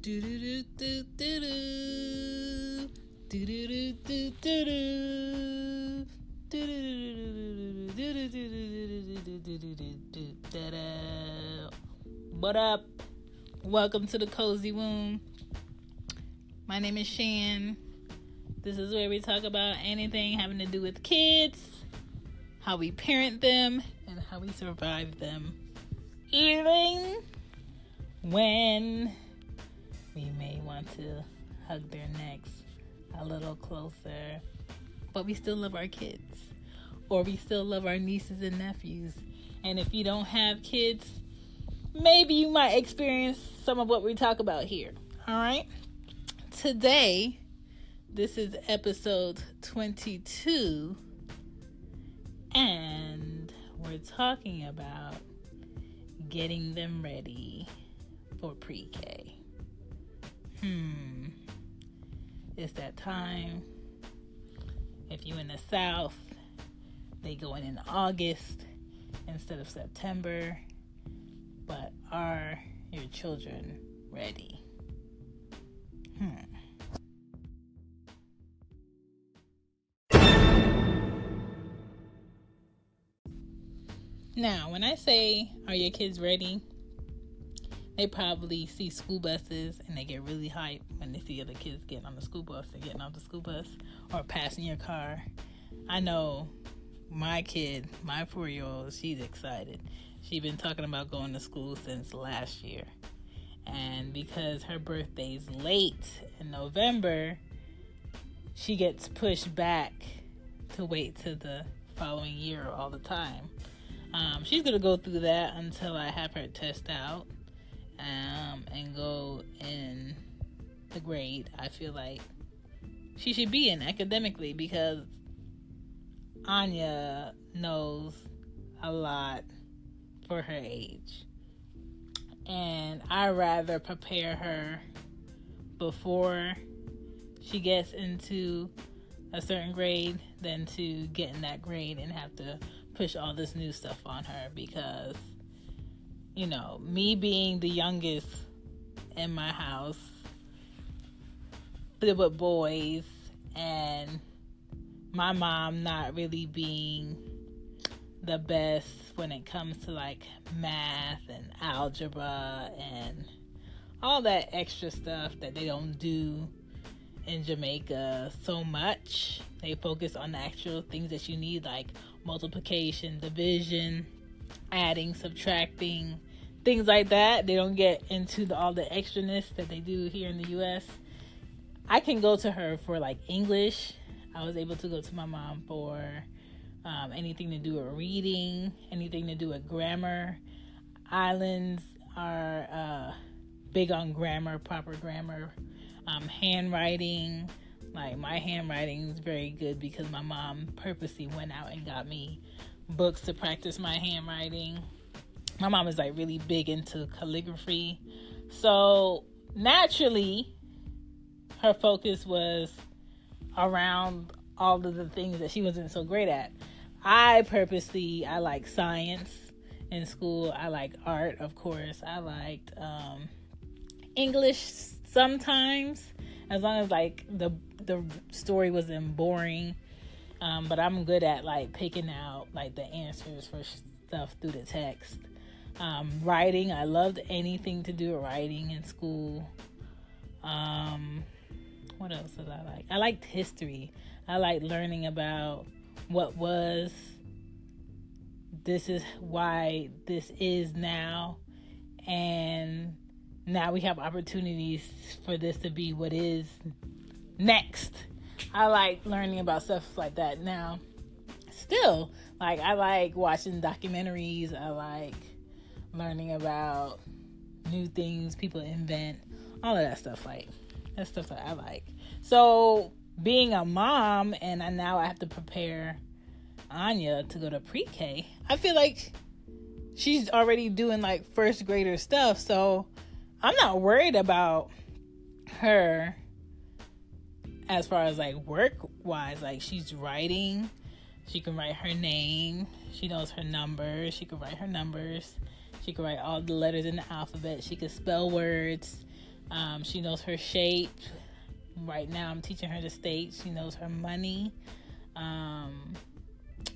What up? Welcome to the Cozy Womb. My name is Shan. This is where we talk about anything having to do with kids, how we parent them, and how we survive them, even when we may want to hug their necks a little closer, but we still love our kids, or we still love our nieces and nephews. And if you don't have kids, maybe you might experience some of what we talk about here. All right? Today, this is episode 22, and we're talking about getting them ready for pre-K. It's that time. If you're in the South, they go in August instead of September. But are your children ready? Now, when I say, are your kids ready? They probably see school buses and they get really hyped when they see other kids getting on the school bus and getting off the school bus or passing your car. I know my kid, my 4-year-old, she's excited. She's been talking about going to school since last year. And because her birthday's late in November, she gets pushed back to wait to the following year all the time. She's going to go through that until I have her test out and go in the grade I feel like she should be in academically, because Anya knows a lot for her age. And I rather prepare her before she gets into a certain grade than to get in that grade and have to push all this new stuff on her, because, you know, me being the youngest in my house, filled with boys, and my mom not really being the best when it comes to like math and algebra and all that extra stuff that they don't do in Jamaica so much. They focus on the actual things that you need, like multiplication, division, adding, subtracting, things like that. They don't get into all the extraness that they do here in the U.S. I can go to her for like English. I was able to go to my mom for anything to do with reading, anything to do with grammar. Islands are big on grammar, proper grammar. Handwriting, like my handwriting is very good because my mom purposely went out and got me books to practice my handwriting. My mom is like really big into calligraphy. So naturally, her focus was around all of the things that she wasn't so great at. I like science in school. I like art, of course. I liked English sometimes, as long as like the story wasn't boring. But I'm good at like picking out like the answers for stuff through the text. Writing, I loved anything to do with writing in school. What else did I like? I liked history. I liked learning about what was. This is why this is now. And now we have opportunities for this to be what is next. I like learning about stuff like that now. Still, like, I like watching documentaries. I like learning about new things people invent. All of that stuff, like, that's stuff that I like. So, being a mom, and now I have to prepare Anya to go to pre-K, I feel like she's already doing, like, first grader stuff. So, I'm not worried about her as far as, like, work-wise. Like, she's writing. She can write her name. She knows her numbers. She can write her numbers. She can write all the letters in the alphabet. She can spell words. She knows her shape. Right now I'm teaching her the state. She knows her money.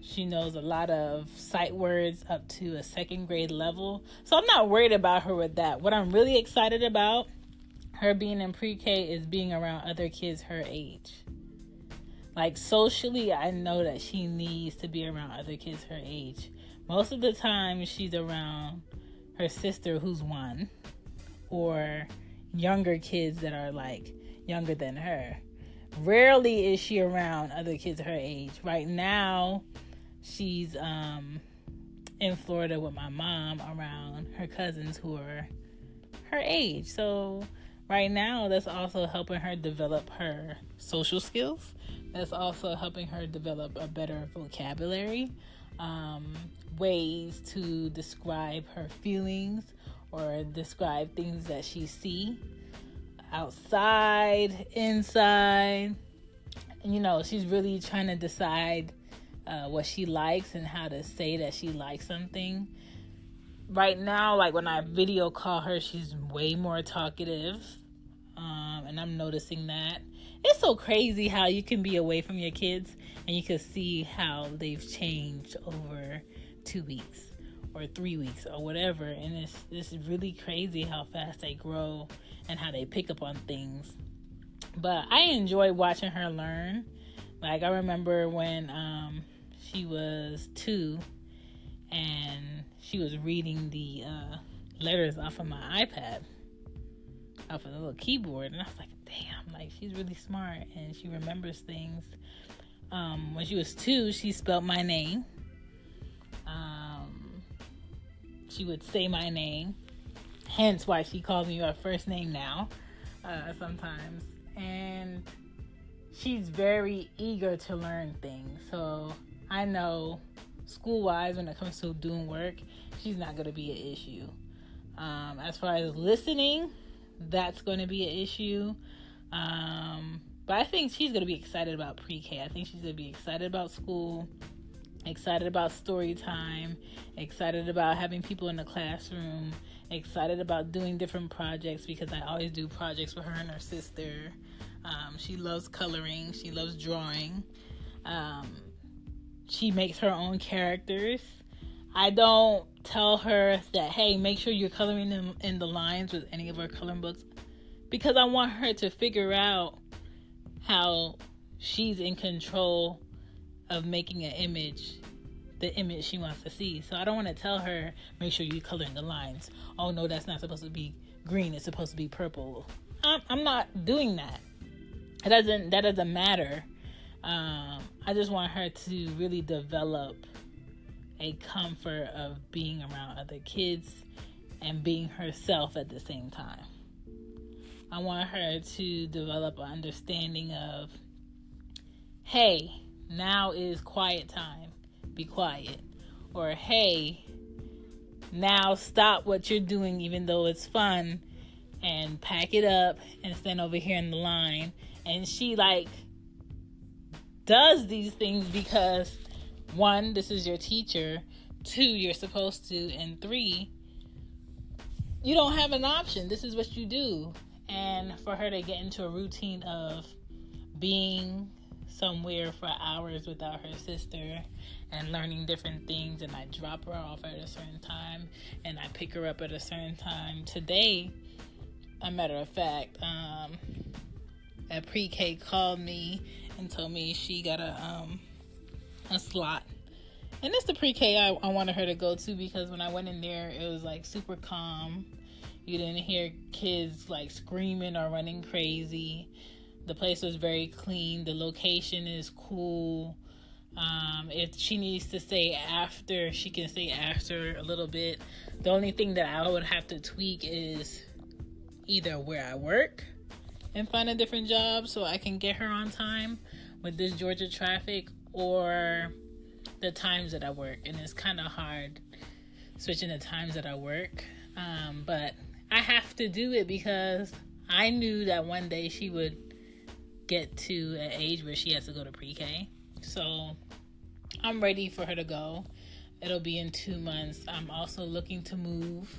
She knows a lot of sight words up to a second grade level. So I'm not worried about her with that. What I'm really excited about her being in pre-K is being around other kids her age. Like socially, I know that she needs to be around other kids her age. Most of the time she's around her sister who's 1, or younger kids that are like younger than her. Rarely is she around other kids her age. Right now, she's in Florida with my mom around her cousins who are her age. So right now, that's also helping her develop her social skills. That's also helping her develop a better vocabulary, ways to describe her feelings or describe things that she sees outside, inside. You know, she's really trying to decide what she likes and how to say that she likes something. Right now, like when I video call her, she's way more talkative, and I'm noticing that. It's so crazy how you can be away from your kids and you can see how they've changed over 2 weeks or 3 weeks or whatever. And it's really crazy how fast they grow and how they pick up on things. But I enjoy watching her learn. Like I remember when she was 2 and she was reading the letters off of my iPad, off of the little keyboard, and I was like, damn, like she's really smart and she remembers things. When she was 2, she spelled my name. She would say my name, hence why she calls me by first name now, sometimes. And she's very eager to learn things. So I know school-wise, when it comes to doing work, she's not going to be an issue. As far as listening, that's going to be an issue. But I think she's going to be excited about pre-K. I think she's going to be excited about school, excited about story time, excited about having people in the classroom, excited about doing different projects, because I always do projects with her and her sister. She loves coloring. She loves drawing. She makes her own characters. I don't tell her that, hey, make sure you're coloring them in the lines with any of her coloring books, because I want her to figure out how she's in control of making an image, the image she wants to see. So I don't want to tell her, make sure you color in the lines. Oh no, that's not supposed to be green, it's supposed to be purple. I'm not doing that. That doesn't matter. I just want her to really develop a comfort of being around other kids and being herself at the same time. I want her to develop an understanding of, hey, now is quiet time. Be quiet. Or, hey, now stop what you're doing, even though it's fun, and pack it up and stand over here in the line. And she does these things because 1, this is your teacher, 2, you're supposed to, and 3, you don't have an option. This is what you do. And for her to get into a routine of being somewhere for hours without her sister and learning different things, and I drop her off at a certain time and I pick her up at a certain time. Today, a matter of fact, a pre-K called me and told me she got a slot. And it's the pre-K I wanted her to go to, because when I went in there, it was super calm. You didn't hear kids screaming or running crazy. The place was very clean. The location is cool. If she needs to stay after, she can stay after a little bit. The only thing that I would have to tweak is either where I work and find a different job so I can get her on time with this Georgia traffic, or the times that I work. And it's kind of hard switching the times that I work. But I have to do it because I knew that one day she would get to an age where she has to go to pre-K. So I'm ready for her to go. It'll be in 2 months. I'm also looking to move.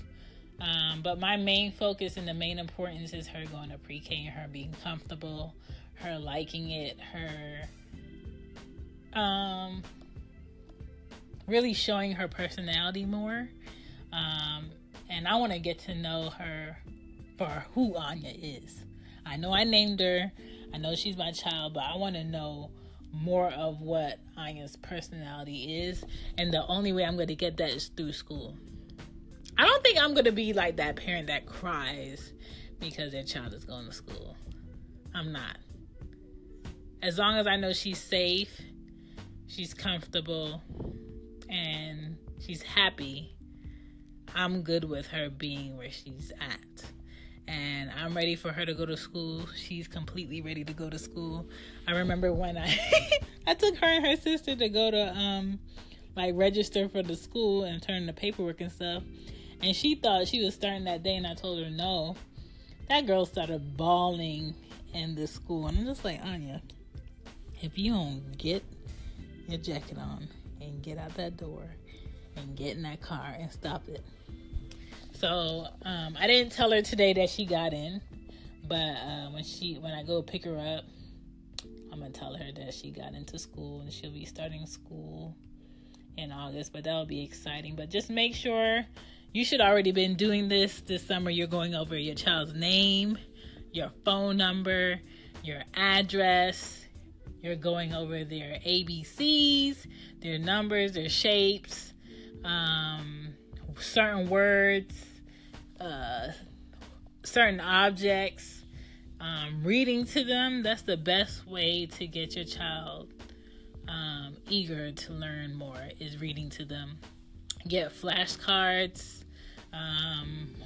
But my main focus and the main importance is her going to pre-K and her being comfortable, her liking it, her really showing her personality more. And I want to get to know her for who Anya is. I know I named her. I know she's my child, but I want to know more of what Anya's personality is. And the only way I'm going to get that is through school. I don't think I'm going to be like that parent that cries because their child is going to school. I'm not. As long as I know she's safe, she's comfortable, and she's happy, I'm good with her being where she's at. And I'm ready for her to go to school. She's completely ready to go to school. I remember when I took her and her sister to go to register for the school and turn the paperwork and stuff. And she thought she was starting that day, and I told her no. That girl started bawling in the school. And I'm just like, Anya, if you don't get your jacket on and get out that door and get in that car and stop it. So I didn't tell her today that she got in, but when I go pick her up, I'm gonna tell her that she got into school and she'll be starting school in August. But that'll be exciting. But just make sure, you should already been doing this summer. You're going over your child's name, your phone number, your address. You're going over their ABCs, their numbers, their shapes, certain words, certain objects, reading to them. That's the best way to get your child eager to learn more, is reading to them. Get flashcards,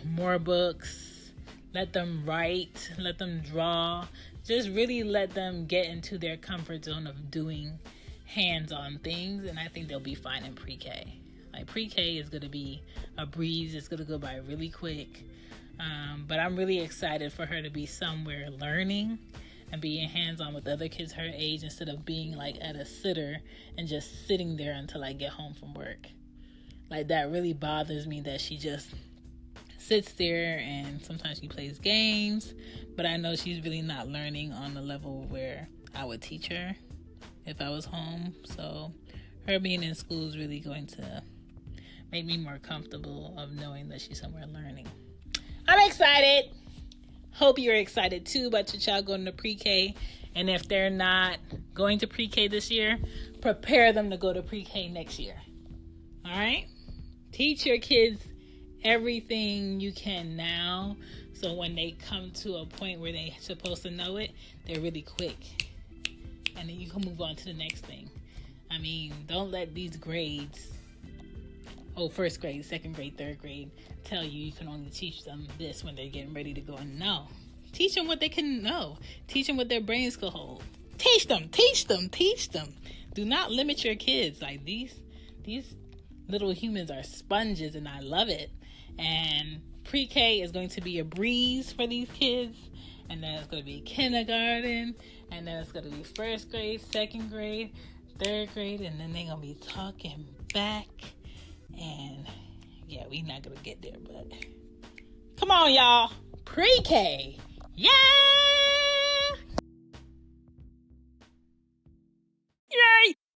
more books, let them write, let them draw. Just really let them get into their comfort zone of doing hands-on things, and I think they'll be fine in pre-K. Like, pre-K is going to be a breeze. It's going to go by really quick. But I'm really excited for her to be somewhere learning and being hands-on with other kids her age, instead of being like at a sitter and just sitting there until I get home from work. Like, that really bothers me, that she just sits there and sometimes she plays games, but I know she's really not learning on the level where I would teach her if I was home. So her being in school is really going to make me more comfortable of knowing that she's somewhere learning. I'm excited. Hope you're excited too about your child going to pre-K. And if they're not going to pre-K this year, prepare them to go to pre-K next year. All right? Teach your kids everything you can now, so when they come to a point where they're supposed to know it, they're really quick. And then you can move on to the next thing. I mean, don't let these grades, first grade, second grade, third grade, tell you can only teach them this when they're getting ready to go. And no. Teach them what they can know. Teach them what their brains can hold. Teach them. Do not limit your kids. Like, these little humans are sponges, and I love it. And pre-K is going to be a breeze for these kids. And then it's going to be kindergarten. And then it's going to be first grade, second grade, third grade. And then they're going to be talking back. And yeah, we're not going to get there. But come on, y'all. Pre-K. Yay!